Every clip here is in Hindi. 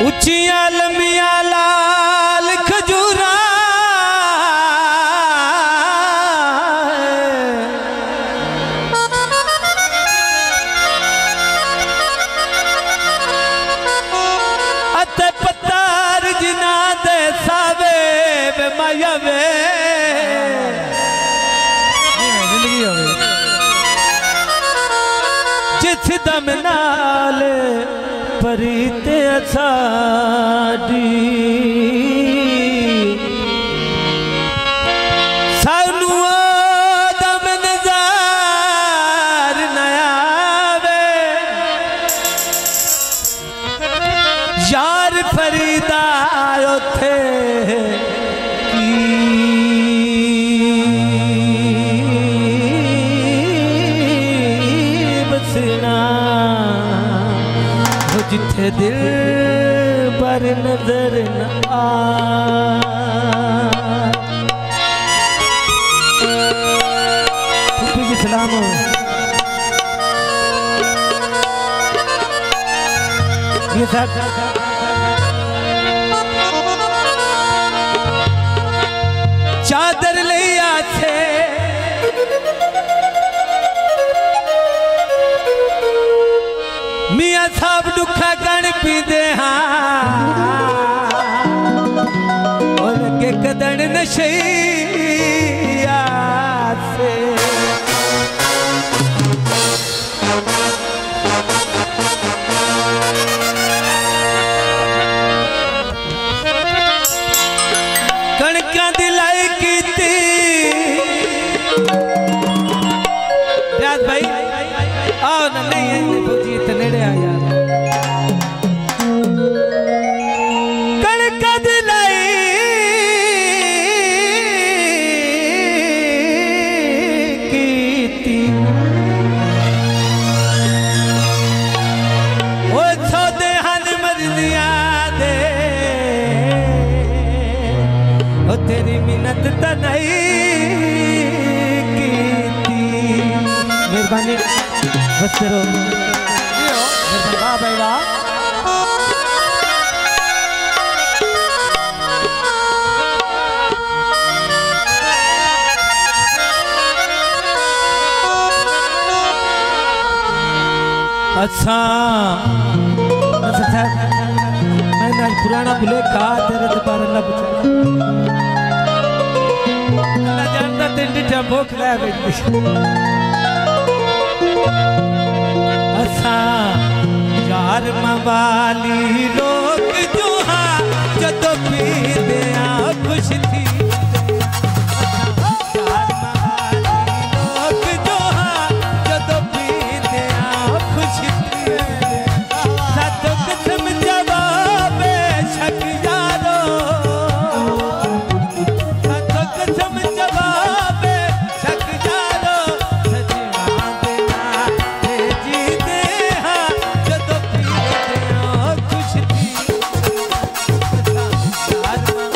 उचिया लंबिया लाल खजूरा अते पत्तार जिना दे सावे बे माया वे जिंदगी होवे जिस दम नाल परीते असाडी सानू दम नज़ार न आवे यार फरीदा उथे जिथे दिल पर नजर न आ जी सलाम ये चादर लिया थे मियाँ साहब दुखा गण पीते हाँ और के कदन नशैया से कणका दिलाई की थी राज भाई आओ ना नहीं है फौजी इतने आ यार कणका दिलाई की थी ओ सौदे हन मरनिया दे ओ तेरी मिन्नत तो नहीं की थी मेहरबानी बस करो वाह भाई वाह अच्छा मैंने आज पुराना भूले कहा तेरे दरबार अल्लाह बचा अल्लाह जानता तेरी भूख ला बैठी यार मवाली लोग जो हाँ जदों पीते खुश थी यार मवाली लोग जो हाँ जदों पीते खुश थी सातों किस्म जवाब शक यारो सातों किस्म जवाब शक यारो सजवा देना जी दे हाँ जदों पीते खुश थी यार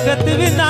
वक्त बिना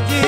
जी